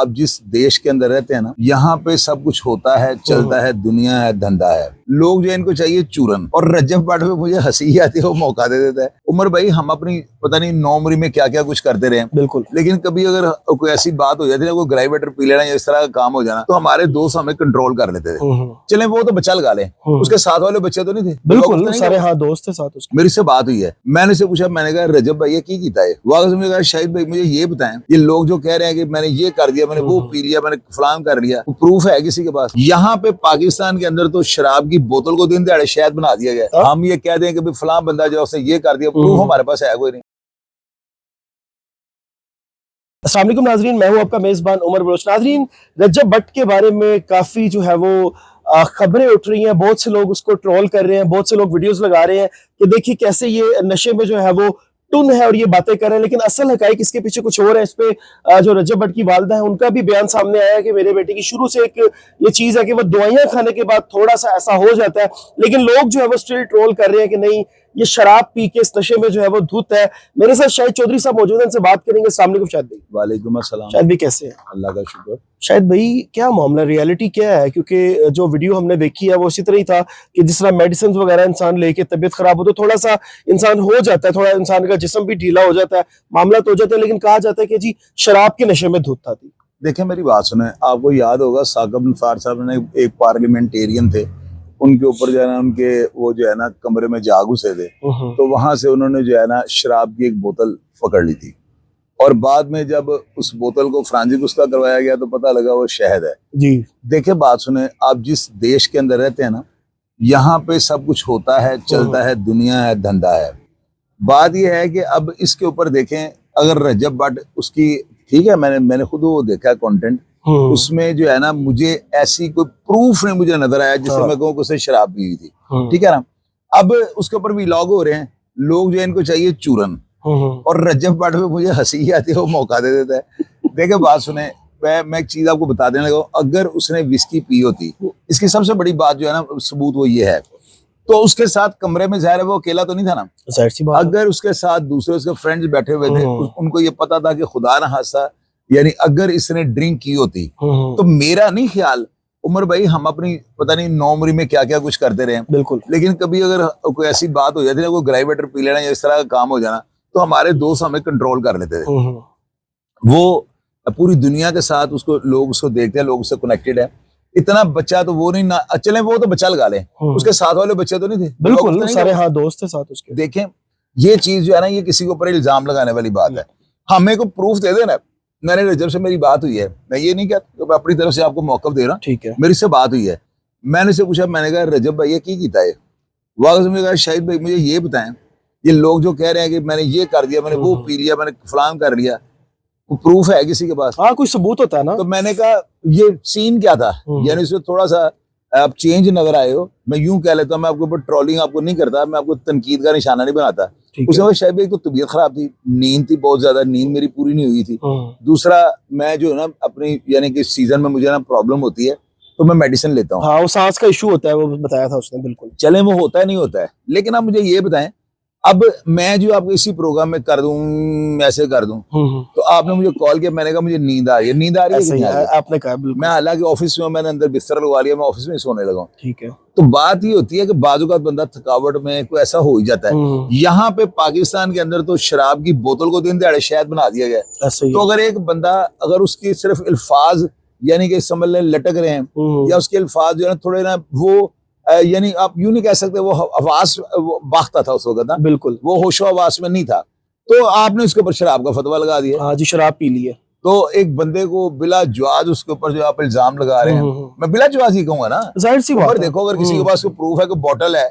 आप जिस देश के अंदर रहते हैं ना, यहाँ पे सब कुछ होता है, चलता है, दुनिया है, धंधा है। लोग जो इनको चाहिए चूरन। और रजब भट्ट पे मुझे हंसी आती है, वो मौका दे देता है। उमर भाई, हम अपनी पता नहीं 9 उम्र में क्या क्या कुछ करते रहे, बिल्कुल, लेकिन कभी अगर कोई ऐसी बात हो जाती है, कोई ग्राइवेटर पी लेना या इस तरह का काम हो जाना, तो हमारे दोस्त हमें कंट्रोल कर लेते थे। चले वो तो बच्चा लगा ले, उसके साथ वाले बच्चे तो नहीं थे, बिल्कुल सारे हाँ दोस्त थे साथ उसके। मेरी से बात हुई है, मैंने से पूछा, मैंने कहा रजब भाई ये की कीता है? वाकई में कहा शाहिद भाई मुझे ये बताएं, ये लोग जो कह रहे हैं कि मैंने ये कर दिया, मैंने वो पी लिया, मैंने फलान कर लिया, वो प्रूफ है किसी के पास? यहाँ पे पाकिस्तान के अंदर तो शराब की बोतल को दिन दिहाड़े शहद बना दिया गया। हम ये कह दें कि फलां बंदा जो उसने ये कर दिया, प्रूफ हमारे पास है कोई नहीं। अस्सलाम वालेकुम नाजरीन, मैं हूं आपका मेजबान उमर बलोच। नाजरीन, रजब भट्ट के बारे में काफी जो है वो खबरें उठ रही हैं, बहुत से लोग उसको ट्रोल कर रहे हैं, बहुत से लोग वीडियोस लगा रहे हैं कि देखिए कैसे ये नशे में जो है वो टुन है और ये बातें कर रहे हैं, लेकिन असल हकाइक इसके पीछे कुछ और है। इस पे जो रजब भट्ट की वालदा है उनका भी बयान सामने आया है कि मेरे बेटे की शुरू से एक ये चीज है कि वो दवाइयां खाने के बाद थोड़ा सा ऐसा हो जाता है, लेकिन लोग जो है वो स्टिल ट्रोल कर रहे हैं कि नहीं ये शराब पी के इस नशे में जो है वो धुत है। मेरे साथ शाहिद चौधरी साहब मौजूद हैं, इनसे बात करेंगे। अस्सलाम वालेकुम शाहिद भाई। वालेकुम अस्सलाम। शाहिद भाई कैसे हैं? अल्लाह का शुक्र। शाहिद भाई क्या मामला, रियलिटी क्या है? क्योंकि जो वीडियो हमने देखी है वो इसी तरह ही था कि जिस तरह मेडिसिन वगैरह इंसान लेके तबीयत खराब हो तो थोड़ा सा इंसान हो जाता है, थोड़ा इंसान का जिस्म भी ढीला हो जाता है, मामला तो हो जाता है, लेकिन कहा जाता है कि जी शराब के नशे में धुत था। देखिए मेरी बात सुने, आपको याद होगा साकिब नफ़ार साहब ने एक पार्लियामेंटेरियन थे, उनके ऊपर जो है ना उनके वो जो है ना कमरे में जाग घुसे थे, तो वहां से उन्होंने जो है ना शराब की एक बोतल पकड़ ली थी, और बाद में जब उस बोतल को फ्रांजिक उसका करवाया गया तो पता लगा वो शहद है जी। देखिए बात सुने, आप जिस देश के अंदर रहते हैं ना, यहाँ पे सब कुछ होता है, चलता है, दुनिया है, धंधा है। बात यह है कि अब इसके ऊपर देखें, अगर रजब भट्ट उसकी ठीक है, मैंने खुद वो देखा कंटेंट, उसमें जो है ना मुझे ऐसी कोई प्रूफ नहीं मुझे नजर आया जिससे मैं कहूँ कि उसने शराब पी हुई थी, ठीक है ना। अब उसके ऊपर व्लॉग हो रहे हैं, लोग जो इनको चाहिए चूरन, और रजब भट्ट पे मुझे हंसी आती है, वो मौका दे देता है। देखिए बात सुने, मैं एक चीज आपको बता देने लगा, अगर उसने विस्की पी होती, इसकी सबसे बड़ी बात जो है ना सबूत वो ये है, तो उसके साथ कमरे में जाहिर है वो अकेला तो नहीं था ना, जाहिर सी बात। अगर उसके साथ दूसरे उसके फ्रेंड्स बैठे हुए थे, उनको ये पता था कि खुदा ना खास्ता यानी अगर इसने ड्रिंक की होती, तो मेरा नहीं ख्याल उमर भाई, हम अपनी पता नहीं 9 उम्र में क्या क्या कुछ करते रहे, बिल्कुल, लेकिन कभी अगर कोई ऐसी बात हो जाती है, कोई ग्राइवेटर पी लेना या इस तरह का काम हो जाना, तो हमारे दोस्त हमें कंट्रोल कर लेते थे। वो पूरी दुनिया के साथ उसको लोग उसको देखते हैं, लोग उससे कनेक्टेड है। इतना बच्चा तो वो नहीं ना, चले वो तो बच्चा लगा ले, उसके साथ वाले बच्चे तो नहीं थे, बिल्कुल सारे हाँ दोस्त थे साथ उसके। देखें ये चीज जो है ना, ये किसी के ऊपर इल्जाम लगाने वाली बात है, हमें को प्रूफ दे देना। मैंने रजब से मेरी बात हुई है, मैं ये नहीं कहता, मैं अपनी तरफ से आपको मौक़िफ़ दे रहा हूँ, ठीक है। मेरी से बात हुई है, मैंने से पूछा, मैंने कहा रजब भाई ये की कीता है? वाकई में कहा शाहिद भाई मुझे ये बताएं, ये लोग जो कह रहे हैं कि मैंने ये कर दिया, मैंने वो पी लिया, मैंने फलान कर लिया, वो प्रूफ है किसी के पास? हाँ कोई सबूत होता है ना। तो मैंने कहा ये सीन क्या था, यानी इसमें थोड़ा सा आप चेंज नजर आए हो। मैं यूं कह लेता हूँ, मैं आपके ऊपर ट्रोलिंग आपको नहीं करता, मैं आपको तनकीद का निशाना नहीं बनाता। उसके बाद शायद एक तो तबीयत खराब थी, नींद थी बहुत ज्यादा, नींद मेरी पूरी नहीं हुई थी। दूसरा मैं जो है ना अपनी यानी कि सीजन में मुझे ना प्रॉब्लम होती है, तो मैं मेडिसिन लेता हूँ। हाँ वो सांस का इशू होता है, वो बताया था उसने। बिल्कुल चले वो होता है नहीं होता है, लेकिन आप मुझे ये बताएं, अब मैं जो आपको इसी प्रोग्राम में कर दूं, ऐसे कर दूं, तो आपने मुझे कॉल किया, मैंने कहा मुझे नींद आ रही है, नींद आ रही है, आपने कहा मैं हालांकि ऑफिस में, मैंने अंदर बिस्तर लगवा लिया, मैं ऑफिस में सोने लगा, ठीक है। तो बात ये होती है कि बाजू का बंदा थकावट में कोई ऐसा हो ही जाता है। यहाँ पे पाकिस्तान के अंदर तो शराब की बोतल को दिन दिहाड़े शहद बना दिया गया। तो अगर एक बंदा, अगर उसकी सिर्फ अल्फाज यानी कि समझ लें लटक रहे हैं, या उसके अल्फाज जो है थोड़े ना वो यानी आप यूं नहीं कह सकते वो आवाज बाखता था उस वक्त ना, बिल्कुल वो होशो आवाज में नहीं था, तो आपने उसके ऊपर शराब का फतवा लगा दिया। हाँ जी शराब पी ली है। तो एक बंदे को बिला जवाज उसके ऊपर जो आप इल्जाम लगा रहे हैं, मैं बिला जवाज ही कहूंगा ना, जाहिर सी बात। देखो अगर किसी के पास कोई प्रूफ है कि बोतल है,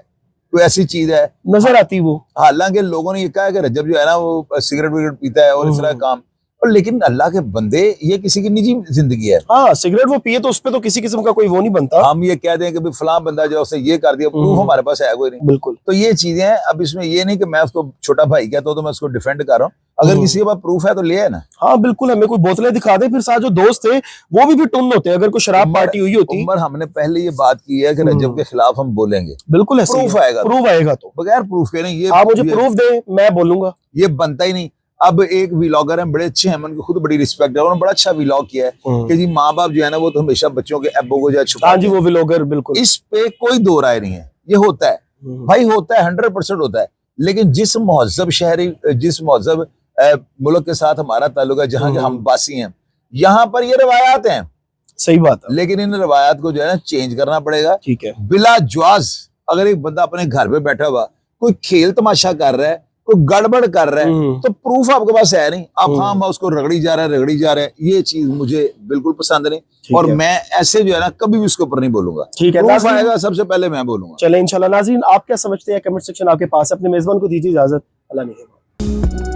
कोई ऐसी चीज है नजर आती वो, हालांकि लोगों ने ये कहा कि रजब जो है ना वो सिगरेट विगरेट पीता है और इस तरह काम, और लेकिन अल्लाह के बंदे ये किसी की निजी जिंदगी है। हाँ सिगरेट वो पिए तो उस पे तो किसी किस्म का कोई वो नहीं बनता। हम ये कह दें कि फलां बंदा जो उसने ये कर दिया, प्रूफ हमारे पास है कोई नहीं। बिल्कुल, तो ये चीजें हैं। अब इसमें ये नहीं कि मैं उसको छोटा भाई कहता हूँ तो मैं उसको डिफेंड कर रहा हूँ, अगर किसी के पास प्रूफ है तो ले है ना। हाँ बिल्कुल, हमें कोई बोतलें दिखा दे, फिर साथ जो दोस्त थे वो भी फिर टुन होते, अगर कोई शराब पार्टी हुई होती। उमर हमने पहले ये बात की है कि रजब के खिलाफ हम बोलेंगे, बिल्कुल प्रूफ आएगा, प्रूफ आएगा, तो बगैर प्रूफ के नहीं। ये आप मुझे प्रूफ दे, मैं बोलूंगा, ये बनता ही नहीं। अब एक व्लॉगर हैं, बड़े अच्छे हैं, उनको खुद बड़ी रिस्पेक्ट है, उन्होंने बड़ा अच्छा व्लॉग किया है कि जी माँ बाप जो है ना वो तो हमेशा बच्चों के एबो को जो छुपा, हाँ जी वो व्लॉगर बिल्कुल, इस पे कोई दो राय नहीं है, ये होता है भाई, होता है, 100% होता है। लेकिन जिस महजब शहरी, जिस महजब मुल्क के साथ हमारा ताल्लुक है, जहाँ के हम बासी हैं, यहाँ पर ये रवायात हैं, सही बात है, लेकिन इन रवायात को जो है ना चेंज करना पड़ेगा। ठीक है, बिला ज्वाज अगर एक बंदा अपने घर पे बैठा हुआ कोई खेल तमाशा कर रहा है, कोई गड़बड़ कर रहा है, तो प्रूफ आपके पास है नहीं, आप हाँ उसको रगड़ी जा रहा है, ये चीज मुझे बिल्कुल पसंद नहीं, और मैं ऐसे जो है ना कभी भी उसके ऊपर नहीं बोलूंगा। ठीक है, प्रूफ आएगा सबसे पहले मैं बोलूंगा। चले इंशाल्लाह। नाज़रीन आप क्या समझते हैं, कमेंट सेक्शन आपके पास है, अपने मेजबान को दीजिए इजाजत, अल्लाह निगहबान।